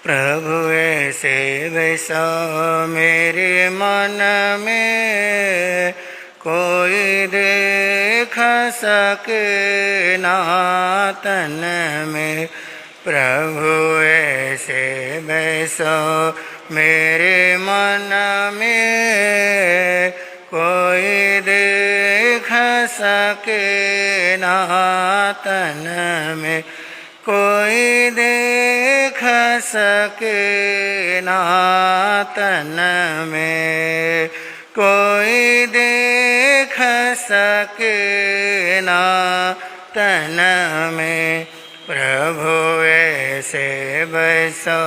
प्रभु ऐसे वैसा मेरे मन में कोई देख सके ना तन में। प्रभु ऐसे वैसा मेरे मन में कोई देख सके ना तन में। कोई देख सके ना तन में। कोई देख सके ना तन में। प्रभु ऐसे बसो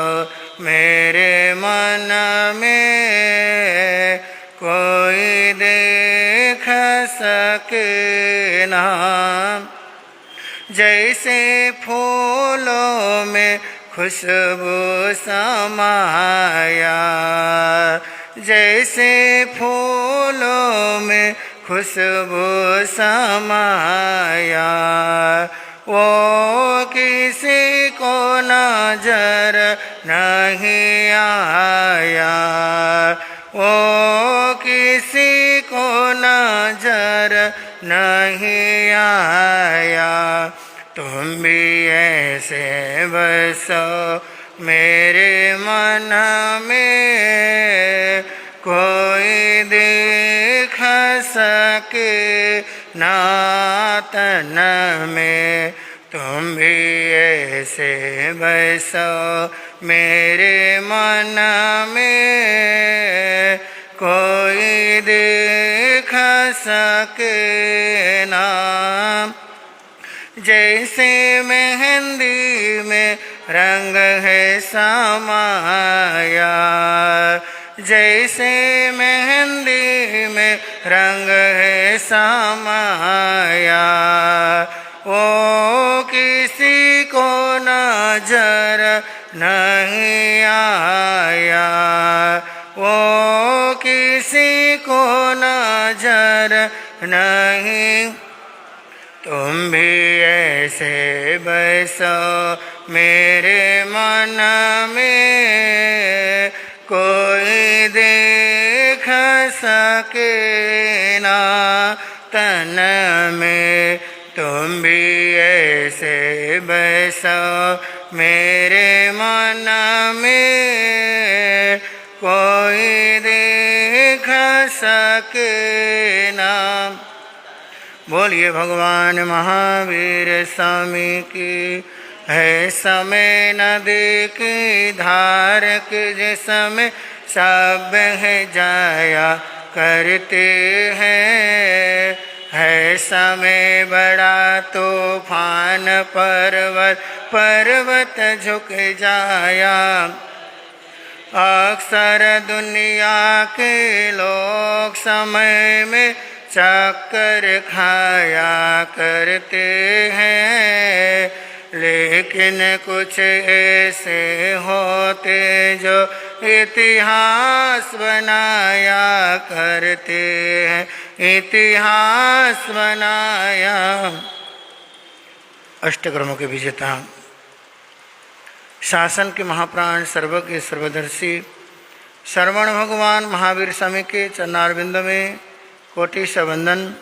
मेरे मन में कोई देख सके ना। जैसे फूलों में खुशबू समाया, जैसे फूलों में खुशबू समाया, वो किसी को नजर नहीं आया। वो किसी को नजर नहीं आया। तुम भी ऐसे बसो मेरे मन में कोई देख सके ना तन में। तुम भी ऐसे बसो मेरे मन में कोई देख सके ना। जैसे मेहंदी में रंग है समाया, जैसे मेहंदी में रंग है समाया, वो किसी को नजर नहीं आया। वो किसी को नजर नहीं। तुम भी ऐसे बसो मेरे मन में कोई देख सके ना तन में। तुम भी ऐसे बसो मेरे मन में कोई देख सके ना। बोलिए भगवान महावीर स्वामी की। है समय नदी की धार के जिसमें सब है जाया करते हैं। है समय बड़ा तूफान पर्वत पर्वत झुक जाया। अक्सर दुनिया के लोग समय में चक्कर खाया करते हैं, लेकिन कुछ ऐसे होते जो इतिहास बनाया करते हैं, इतिहास बनाया। अष्टकर्मों के विजेता, शासन के महाप्राण, सर्वज्ञ सर्वदर्शी श्रवण भगवान महावीर स्वामी के चरणारविंद में कोटि वंदन।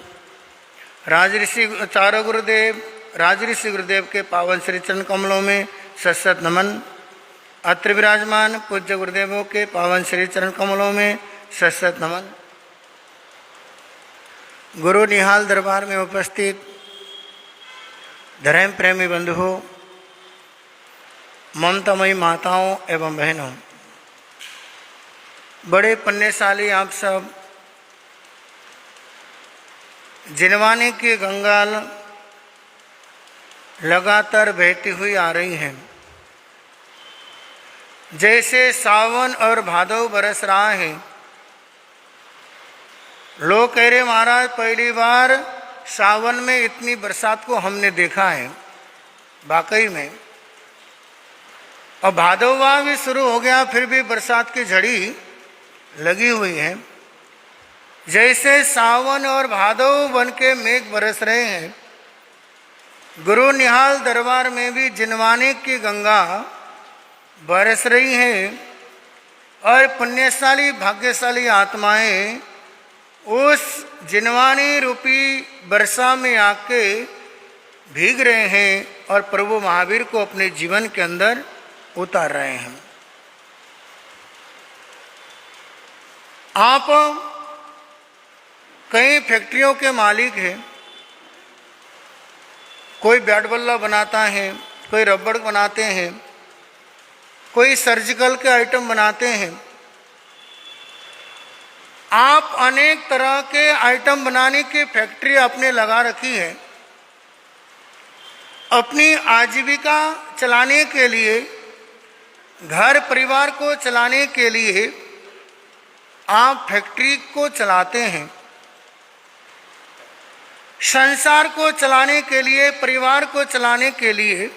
राजऋषि चारों गुरुदेव, राजऋषि गुरुदेव के पावन श्री चरण कमलों में सत नमन। अत्र विराजमान पूज्य गुरुदेवों के पावन श्री चरण कमलों में सत नमन। गुरु निहाल दरबार में उपस्थित धर्म प्रेमी बंधुओं, ममतामयी माताओं एवं बहनों, बड़े पुण्यशाली आप सब जिनवानी की गंगा लगातार बहती हुई आ रही हैं। जैसे सावन और भादव बरस रहा है, लोग कह रहे महाराज पहली बार सावन में इतनी बरसात को हमने देखा है। वाकई में, और भादवा भी शुरू हो गया, फिर भी बरसात की झड़ी लगी हुई है। जैसे सावन और भादव बन के मेघ बरस रहे हैं, गुरु निहाल दरबार में भी जिनवानी की गंगा बरस रही हैं और पुण्यशाली भाग्यशाली आत्माएं उस जिनवानी रूपी वर्षा में आके भीग रहे हैं और प्रभु महावीर को अपने जीवन के अंदर उतार रहे हैं। आप कई फैक्ट्रियों के मालिक हैं, कोई बैट बल्ला बनाता है, कोई रबड़ बनाते हैं, कोई सर्जिकल के आइटम बनाते हैं। आप अनेक तरह के आइटम बनाने की फैक्ट्री आपने लगा रखी है। अपनी आजीविका चलाने के लिए, घर परिवार को चलाने के लिए आप फैक्ट्री को चलाते हैं। संसार को चलाने के लिए, परिवार को चलाने के लिए,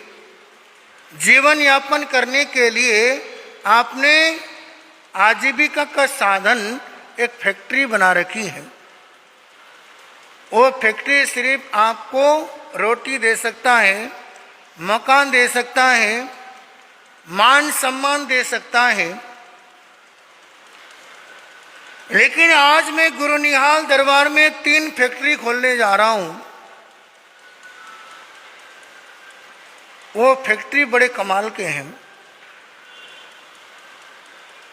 जीवन यापन करने के लिए आपने आजीविका का साधन एक फैक्ट्री बना रखी है। वो फैक्ट्री सिर्फ आपको रोटी दे सकता है, मकान दे सकता है, मान सम्मान दे सकता है। लेकिन आज मैं गुरु निहाल दरबार में 3 फैक्ट्री खोलने जा रहा हूं। वो फैक्ट्री बड़े कमाल के हैं।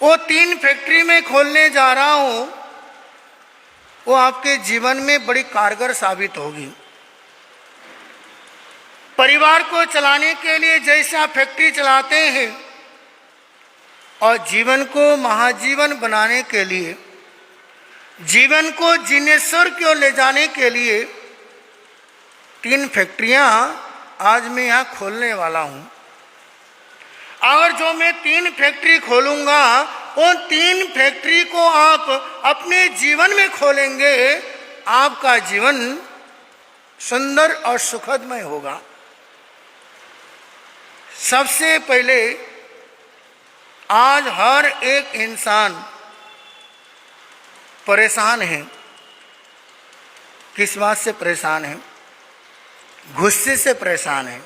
वो 3 फैक्ट्री में खोलने जा रहा हूं, वो आपके जीवन में बड़ी कारगर साबित होगी। परिवार को चलाने के लिए जैसे आप फैक्ट्री चलाते हैं और जीवन को महाजीवन बनाने के लिए, जीवन को जिनेश्वर की ओर ले जाने के लिए 3 फैक्ट्रियां आज मैं यहाँ खोलने वाला हूँ। और जो मैं 3 फैक्ट्री खोलूँगा, उन 3 फैक्ट्री को आप अपने जीवन में खोलेंगे, आपका जीवन सुंदर और सुखदमय होगा। सबसे पहले आज हर एक इंसान परेशान है। किस बात से परेशान है? गुस्से से परेशान है,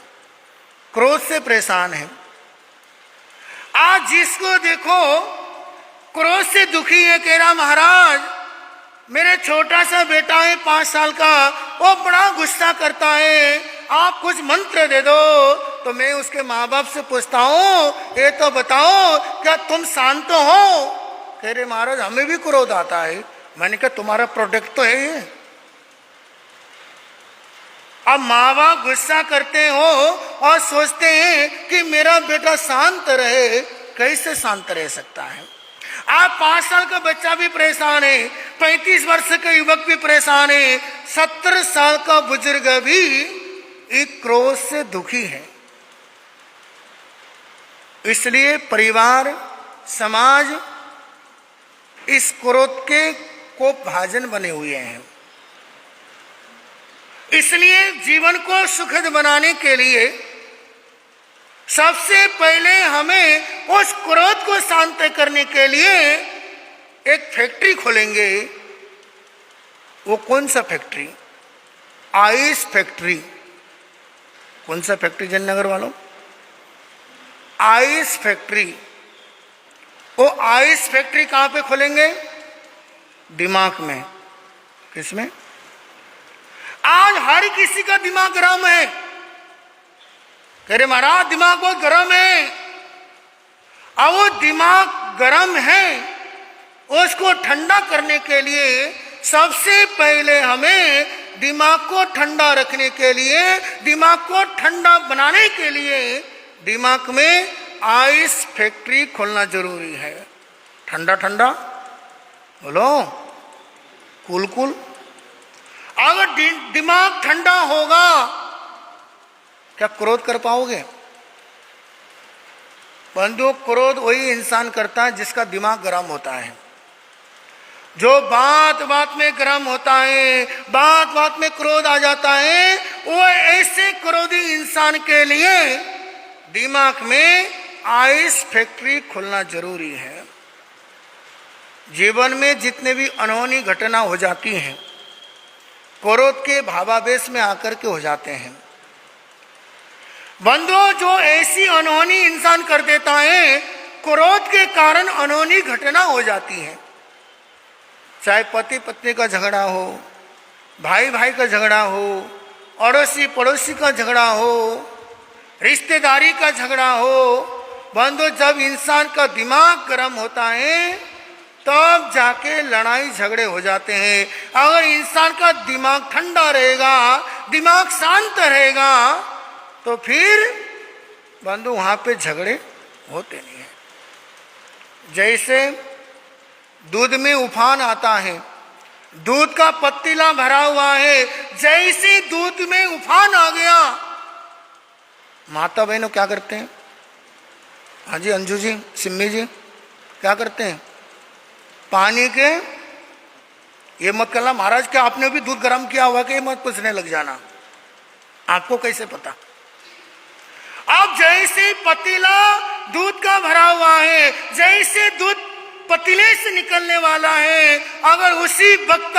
क्रोध से परेशान है। आज जिसको देखो क्रोध से दुखी है, कह रहा महाराज मेरे छोटा सा बेटा है 5 साल का, वो बड़ा गुस्सा करता है, आप कुछ मंत्र दे दो। तो मैं उसके माँ बाप से पूछता हूँ, ये तो बताओ क्या तुम शांत हो? कह रहे महाराज हमें भी क्रोध आता है। मैंने कहा तुम्हारा प्रोडक्ट तो है ये। अब माँ बाप गुस्सा करते हो और सोचते हैं कि मेरा बेटा शांत रहे। कैसे शांत रह सकता है? आप 5 साल का बच्चा भी परेशान है, 35 वर्ष का युवक भी परेशान है, 70 साल का बुजुर्ग भी एक क्रोध से दुखी है। इसलिए परिवार, समाज इस क्रोध के को भाजन बने हुए हैं। इसलिए जीवन को सुखद बनाने के लिए सबसे पहले हमें उस क्रोध को शांत करने के लिए एक फैक्ट्री खोलेंगे। वो कौन सा फैक्ट्री? Ice factory. कौन सा फैक्ट्री जननगर वालों? Ice factory. वो आइस फैक्ट्री कहां पे खोलेंगे? दिमाग में। किसमें? आज हर किसी का दिमाग गर्म है। कह रहे महाराज दिमाग बहुत गर्म है। अब वो दिमाग गर्म है, उसको ठंडा करने के लिए सबसे पहले हमें दिमाग को ठंडा रखने के लिए, दिमाग को ठंडा बनाने के लिए दिमाग में आइस फैक्ट्री खोलना जरूरी है। ठंडा ठंडा बोलो, कूल कूल। अगर दिमाग ठंडा होगा क्या क्रोध कर पाओगे? बंधु, क्रोध वही इंसान करता है जिसका दिमाग गर्म होता है, जो बात बात में गर्म होता है, बात बात में क्रोध आ जाता है। वो ऐसे क्रोधी इंसान के लिए दिमाग में आइस फैक्ट्री खोलना जरूरी है। जीवन में जितने भी अनहोनी घटना हो जाती हैं, क्रोध के भावावेश में आकर के हो जाते हैं। बंधुओं, जो ऐसी अनहोनी इंसान कर देता है, क्रोध के कारण अनहोनी घटना हो जाती है। चाहे पति पत्नी का झगड़ा हो, भाई भाई का झगड़ा हो, अड़ोसी पड़ोसी का झगड़ा हो, रिश्तेदारी का झगड़ा हो। बंधु, जब इंसान का दिमाग गर्म होता है तब जाके लड़ाई झगड़े हो जाते हैं। अगर इंसान का दिमाग ठंडा रहेगा, दिमाग शांत रहेगा, तो फिर बंधु वहां पे झगड़े होते नहीं है। जैसे दूध में उफान आता है, दूध का पतीला भरा हुआ है, जैसे दूध में उफान आ गया, माता बहनों क्या करते हैं? हाँ जी, अंजू जी, सिम्मी जी, क्या करते हैं? पानी के, ये मत करना महाराज, क्या आपने भी दूध गर्म किया हुआ कि मत पूछने लग जाना, आपको कैसे पता? अब जैसे पतीला दूध का भरा हुआ है, जैसे दूध पतीले से निकलने वाला है, अगर उसी वक्त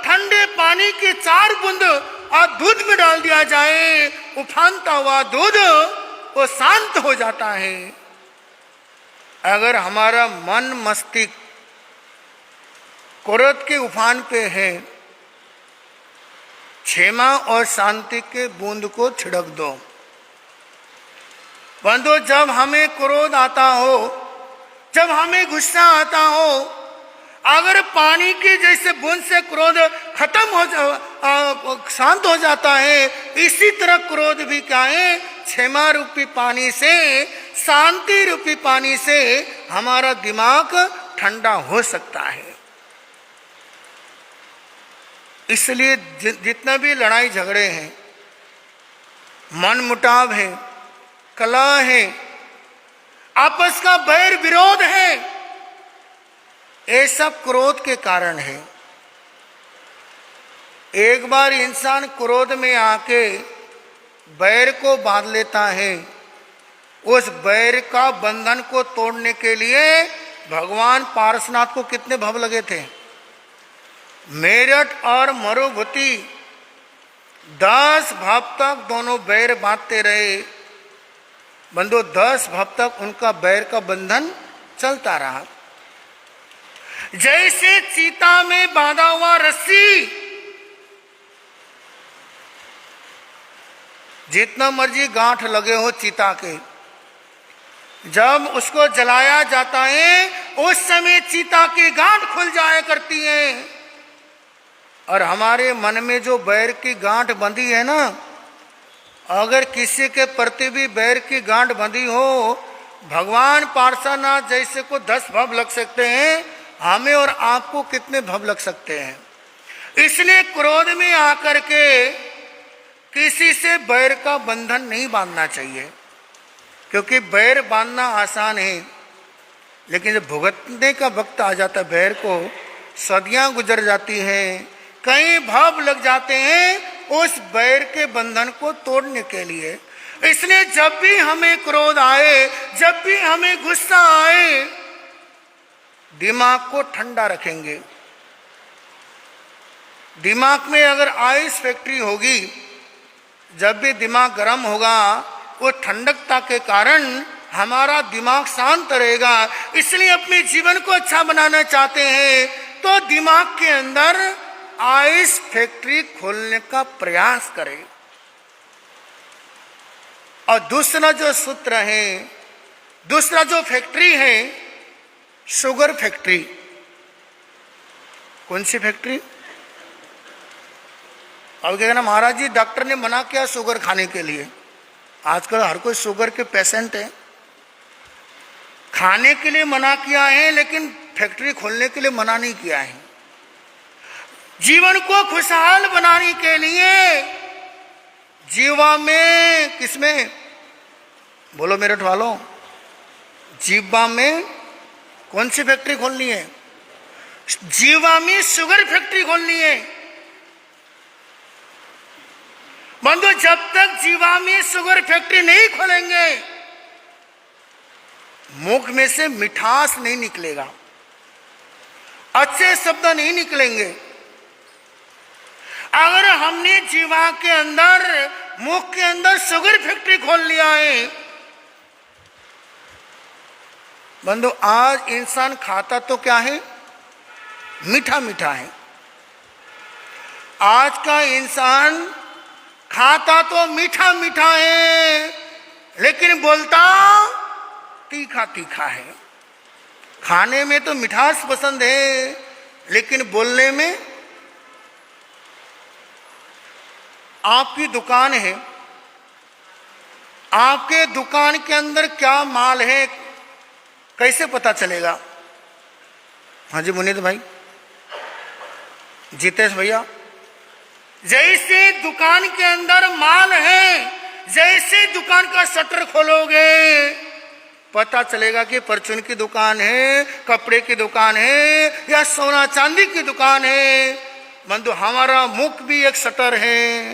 ठंडे पानी के 4 बूंद और दूध में डाल दिया जाए, उफानता हुआ दूध वो शांत हो जाता है। अगर हमारा मन मस्तिष्क क्रोध के उफान पे है, क्षमा और शांति के बूंद को छिड़क दो। बंधु, जब हमें क्रोध आता हो, जब हमें गुस्सा आता हो, अगर पानी के जैसे बूंद से क्रोध खत्म हो शांत हो जाता है, इसी तरह क्रोध भी क्या है? क्षमा रूपी पानी से, शांति रूपी पानी से हमारा दिमाग ठंडा हो सकता है। इसलिए जितना भी लड़ाई झगड़े हैं, मन मुटाव है, कलह है, आपस का बैर विरोध है, ये सब क्रोध के कारण है। एक बार इंसान क्रोध में आके बैर को बांध लेता है, उस बैर का बंधन को तोड़ने के लिए भगवान पारसनाथ को कितने भव लगे थे? मेरठ और मरुभूति 10 भव तक दोनों बैर बांधते रहे। बंधु, 10 भव तक उनका बैर का बंधन चलता रहा। जैसे चीता में बांधा हुआ रस्सी, जितना मर्जी गांठ लगे हो चीता के, जब उसको जलाया जाता है उस समय चीता की गांठ खुल जाया करती है। और हमारे मन में जो बैर की गांठ बंधी है ना, अगर किसी के प्रति भी बैर की गांठ बंधी हो, भगवान पार्श्वनाथ जैसे को 10 भव लग सकते हैं, हमें और आपको कितने भव लग सकते हैं। इसलिए क्रोध में आकर के किसी से बैर का बंधन नहीं बांधना चाहिए, क्योंकि बैर बांधना आसान है, लेकिन जब भुगतने का वक्त आ जाता है बैर को, सदियां गुजर जाती हैं, कई भाव लग जाते हैं उस बैर के बंधन को तोड़ने के लिए। इसलिए जब भी हमें क्रोध आए, जब भी हमें गुस्सा आए, दिमाग को ठंडा रखेंगे। दिमाग में अगर आइस फैक्ट्री होगी, जब भी दिमाग गर्म होगा, वो ठंडकता के कारण हमारा दिमाग शांत रहेगा। इसलिए अपने जीवन को अच्छा बनाना चाहते हैं तो दिमाग के अंदर आइस फैक्ट्री खोलने का प्रयास करें। और दूसरा जो सूत्र है, दूसरा जो फैक्ट्री है, शुगर फैक्ट्री। कौन सी फैक्ट्री? अब क्या कहना, महाराज जी डॉक्टर ने मना किया शुगर खाने के लिए। आजकल हर कोई शुगर के पेशेंट है, खाने के लिए मना किया है, लेकिन फैक्ट्री खोलने के लिए मना नहीं किया है। जीवन को खुशहाल बनाने के लिए जीवा में, किसमें बोलो मेरठ वालों, जीवा में कौन सी फैक्ट्री खोलनी है? जीवा में शुगर फैक्ट्री खोलनी है। बंधु, जब तक जीवा में शुगर फैक्ट्री नहीं खोलेंगे, मुख में से मिठास नहीं निकलेगा, अच्छे शब्द नहीं निकलेंगे। अगर हमने जीवा के अंदर मुख के अंदर शुगर फैक्ट्री खोल लिया है। बंधु, आज इंसान खाता तो क्या है? मीठा मीठा है। आज का इंसान खाता तो मीठा मीठा है, लेकिन बोलता तीखा तीखा है। खाने में तो मिठास पसंद है, लेकिन बोलने में। आपकी दुकान है, आपके दुकान के अंदर क्या माल है कैसे पता चलेगा? हाँ जी मुनीत भाई, जितेश भैया, जैसे दुकान के अंदर माल है, जैसे दुकान का शटर खोलोगे पता चलेगा कि परचून की दुकान है, कपड़े की दुकान है या सोना चांदी की दुकान है। बंधु, हमारा मुख भी एक शटर है।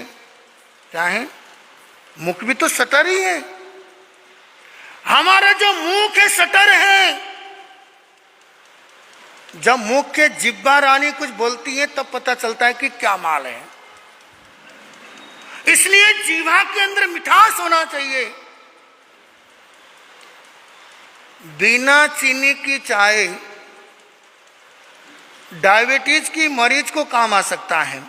क्या है? मुख भी तो शटर ही है। हमारा जो मुख है शटर है। जब मुख के जिब्बा रानी कुछ बोलती है तब पता चलता है कि क्या माल है। इसलिए जीवा के अंदर मिठास होना चाहिए। बिना चीनी की चाय डायबिटीज की मरीज को काम आ सकता है।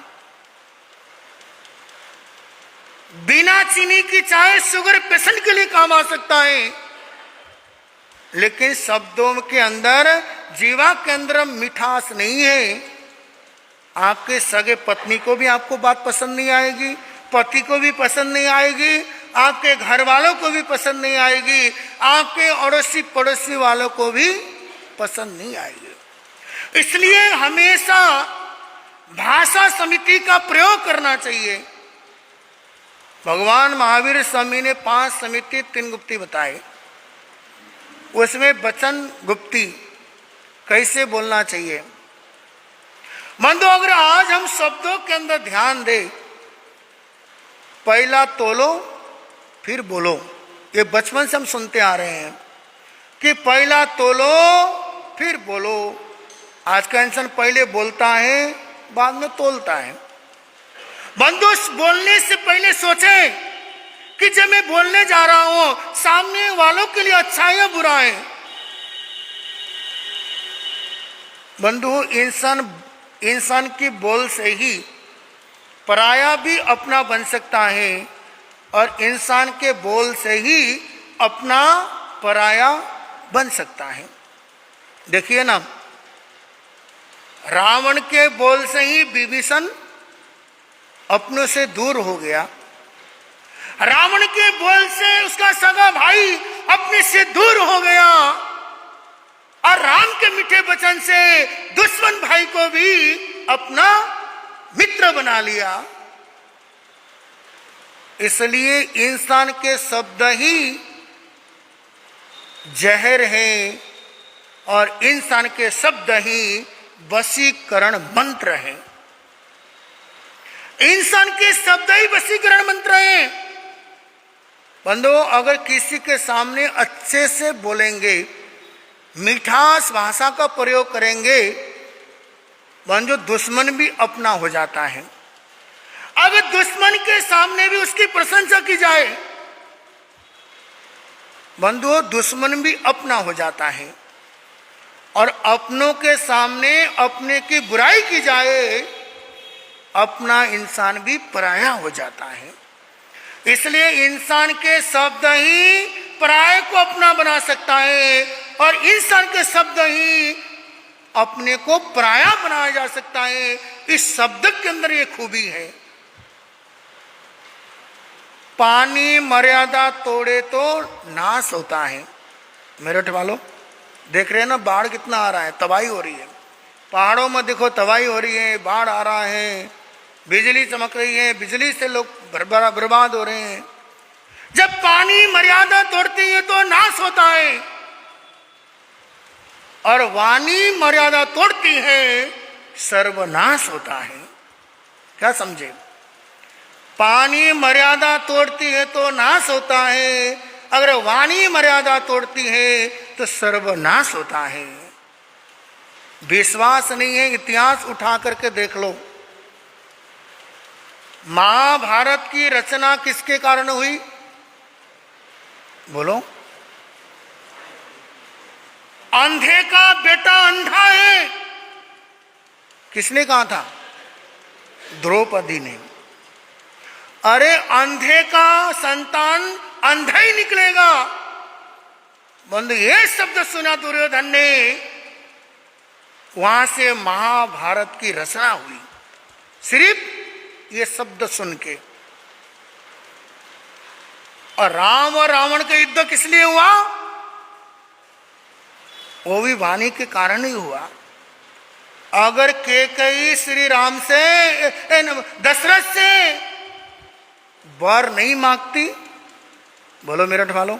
बिना चीनी की चाय शुगर पेशेंट के लिए काम आ सकता है। लेकिन शब्दों के अंदर, जीवा के अंदर मिठास नहीं है। आपके सगे पत्नी को भी आपको बात पसंद नहीं आएगी, पति को भी पसंद नहीं आएगी, आपके घर वालों को भी पसंद नहीं आएगी, आपके अड़ोसी पड़ोसी वालों को भी पसंद नहीं आएगी। इसलिए हमेशा भाषा समिति का प्रयोग करना चाहिए। भगवान महावीर स्वामी ने 5 समिति 3 गुप्ती बताए। उसमें वचन गुप्ती कैसे बोलना चाहिए। बंधु, अगर आज हम शब्दों के अंदर ध्यान दें, पहला तोलो फिर बोलो। ये बचपन से हम सुनते आ रहे हैं कि पहला तोलो फिर बोलो। आज का इंसान पहले बोलता है, बाद में तोलता है। बंधु, बोलने से पहले सोचें कि जब मैं बोलने जा रहा हूं सामने वालों के लिए अच्छा है या बुरा है। बंधु, इंसान की बोल से ही पराया भी अपना बन सकता है और इंसान के बोल से ही अपना पराया बन सकता है। देखिए ना, रावण के बोल से ही विभीषण अपनों से दूर हो गया। रावण के बोल से उसका सगा भाई अपने से दूर हो गया और राम के मीठे वचन से दुश्मन भाई को भी अपना मित्र बना लिया। इसलिए इंसान के शब्द ही जहर है और इंसान के शब्द ही वशीकरण मंत्र है। इंसान के शब्द ही वशीकरण मंत्र है। बंधु, अगर किसी के सामने अच्छे से बोलेंगे, मिठास भाषा का प्रयोग करेंगे, बंधु दुश्मन भी अपना हो जाता है। अगर दुश्मन के सामने भी उसकी प्रशंसा की जाए, बंधु दुश्मन भी अपना हो जाता है। और अपनों के सामने अपने की बुराई की जाए, अपना इंसान भी पराया हो जाता है। इसलिए इंसान के शब्द ही पराये को अपना बना सकता है और इंसान के शब्द ही अपने को पराया बनाया जा सकता है। इस शब्द के अंदर ये खूबी है। पानी मर्यादा तोड़े तो नाश होता है। मेरठ वालों देख रहे हैं ना, बाढ़ कितना आ रहा है, तबाही हो रही है। पहाड़ों में देखो तबाही हो रही है, बाढ़ आ रहा है, बिजली चमक रही है, बिजली से लोग बर्बाद हो रहे हैं। जब पानी मर्यादा तोड़ती है तो नाश होता है और वाणी मर्यादा तोड़ती है सर्वनाश होता है। क्या समझे? पानी मर्यादा तोड़ती है तो नाश होता है, अगर वाणी मर्यादा तोड़ती है तो सर्वनाश होता है। विश्वास नहीं है, इतिहास उठा करके देख लो। महाभारत की रचना किसके कारण हुई? बोलो। अंधे का बेटा अंधा है, किसने कहा था? द्रौपदी ने। अरे अंधे का संतान अंधा ही निकलेगा, बंधु ये शब्द सुना दुर्योधन ने, वहां से महाभारत की रचना हुई, सिर्फ ये शब्द सुन के। और राम और रावण का युद्ध किस लिए हुआ? वो भी वाणी के कारण ही हुआ। अगर कैकेयी श्री राम से दशरथ से वर नहीं मांगती, बोलो मेरठ वालों,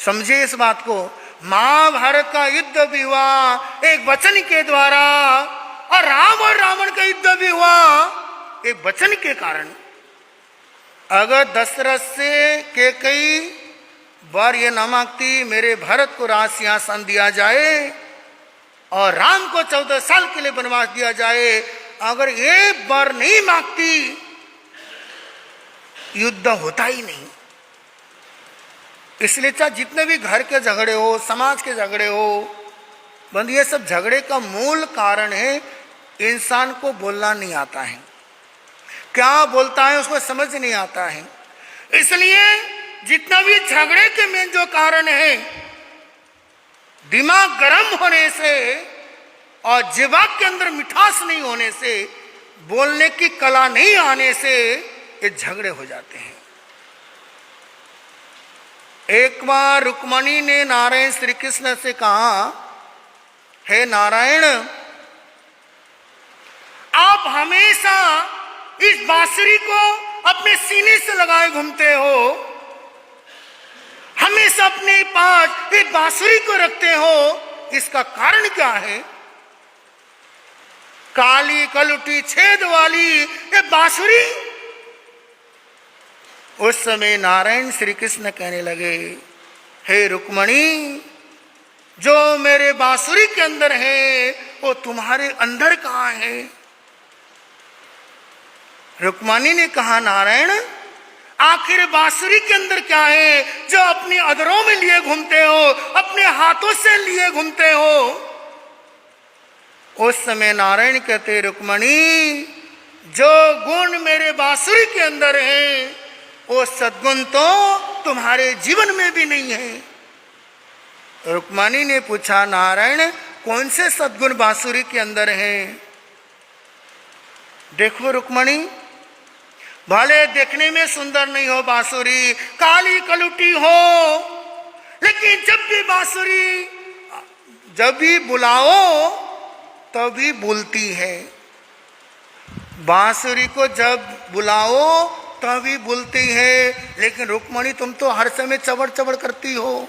समझिए इस बात को। महाभारत का युद्ध भी हुआ एक वचन के द्वारा, और राम और रावण का युद्ध भी हुआ एक वचन के कारण। अगर दशरथ से कैकेयी वर ये न मांगती, मेरे भरत को राज सिंहासन दिया जाए और राम को 14 साल के लिए वनवास दिया जाए, अगर ये वर नहीं मांगती, युद्ध होता ही नहीं। इसलिए चाहे जितने भी घर के झगड़े हो, समाज के झगड़े हो, बंद ये सब झगड़े का मूल कारण है इंसान को बोलना नहीं आता है, क्या बोलता है उसको समझ नहीं आता है। इसलिए जितना भी झगड़े के मेन जो कारण है, दिमाग गर्म होने से और जीवा के अंदर मिठास नहीं होने से, बोलने की कला नहीं आने से ये झगड़े हो जाते हैं। एक बार रुक्मणी ने नारायण श्री कृष्ण से कहा, हे नारायण, आप हमेशा इस बांसुरी को अपने सीने से लगाए घूमते हो, हमेशा अपने पास एक बांसुरी को रखते हो, इसका कारण क्या है? काली कलुटी छेद वाली ये बांसुरी। उस समय नारायण श्री कृष्ण कहने लगे, हे रुक्मणी, जो मेरे बांसुरी के अंदर है वो तुम्हारे अंदर कहाँ है? रुक्मणी ने कहा, नारायण, आखिर बांसुरी के अंदर क्या है जो अपने अधरों में लिए घूमते हो, अपने हाथों से लिए घूमते हो? उस समय नारायण कहते, रुक्मणी, जो गुण मेरे बांसुरी के अंदर है वो सद्गुण तो तुम्हारे जीवन में भी नहीं है। रुक्मणी ने पूछा, नारायण, कौन से सद्गुण बांसुरी के अंदर हैं? देखो रुक्मणी, भले देखने में सुंदर नहीं हो बांसुरी, काली कलुटी हो, लेकिन जब भी बांसुरी, जब भी बुलाओ तभी बोलती है। बांसुरी को जब बुलाओ तभी बोलती है, लेकिन रुक्मणी तुम तो हर समय चबड़ चबड़ करती हो,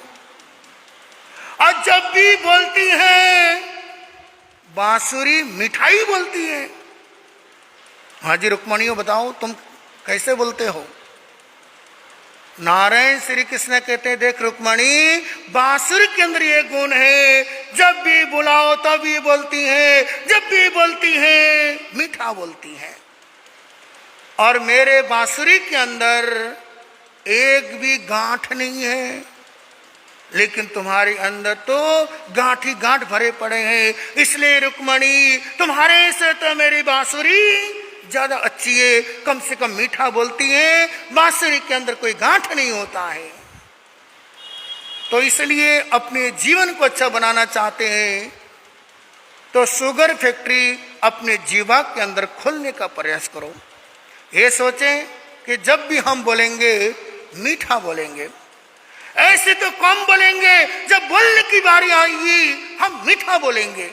और जब भी बोलती है बांसुरी मिठाई बोलती है। हाँ जी रुक्मणियों, बताओ तुम कैसे बोलते हो? नारायण श्री कृष्ण कहते, देख रुक्मणी, बांसुरी के अंदर ये गुण है, जब भी बुलाओ तभी बोलती है, जब भी बोलती है मीठा बोलती है। और मेरे बांसुरी के अंदर एक भी गांठ नहीं है, लेकिन तुम्हारे अंदर तो गांठ ही गांठ भरे पड़े हैं। इसलिए रुक्मणी, तुम्हारे से तो मेरी बांसुरी ज्यादा अच्छी है, कम से कम मीठा बोलती है, बांसुरी के अंदर कोई गांठ नहीं होता है। तो इसलिए अपने जीवन को अच्छा बनाना चाहते हैं तो शुगर फैक्ट्री अपने जीवा के अंदर खोलने का प्रयास करो। ये सोचें कि जब भी हम बोलेंगे मीठा बोलेंगे, ऐसे तो कम बोलेंगे, जब बोलने की बारी आएगी हम मीठा बोलेंगे।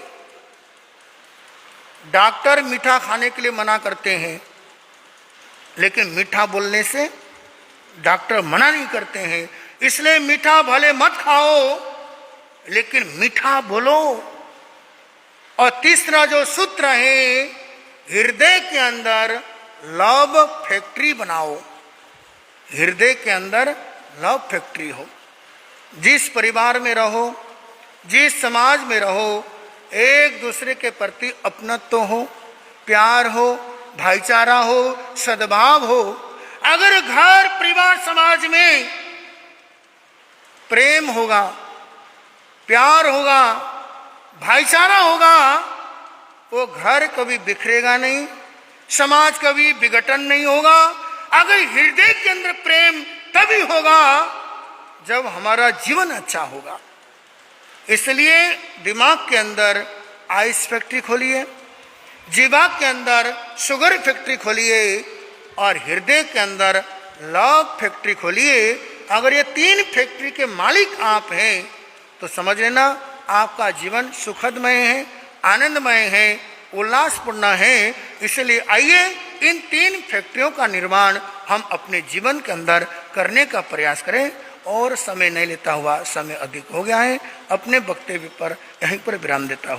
डॉक्टर मीठा खाने के लिए मना करते हैं, लेकिन मीठा बोलने से डॉक्टर मना नहीं करते हैं। इसलिए मीठा भले मत खाओ, लेकिन मीठा बोलो। और तीसरा जो सूत्र है, हृदय के अंदर लव फैक्ट्री बनाओ। हृदय के अंदर लव फैक्ट्री हो। जिस परिवार में रहो, जिस समाज में रहो, एक दूसरे के प्रति अपनत्व हो, प्यार हो, भाईचारा हो, सद्भाव हो। अगर घर परिवार समाज में प्रेम होगा, प्यार होगा, भाईचारा होगा, वो घर कभी बिखरेगा नहीं, समाज कभी विघटन नहीं होगा। अगर हृदय के अंदर प्रेम तभी होगा जब हमारा जीवन अच्छा होगा। इसलिए दिमाग के अंदर आइस फैक्ट्री खोलिए, जीवा के अंदर शुगर फैक्ट्री खोलिए और हृदय के अंदर लव फैक्ट्री खोलिए। अगर ये 3 फैक्ट्री के मालिक आप हैं तो समझ लेना आपका जीवन सुखदमय है, आनंदमय है, उल्लासपूर्ण है। इसलिए आइए इन 3 फैक्ट्रियों का निर्माण हम अपने जीवन के अंदर करने का प्रयास करें। और समय नहीं लेता हुआ, समय अधिक हो गया है, अपने वक्तव्य पर यहीं पर विराम देता हूँ।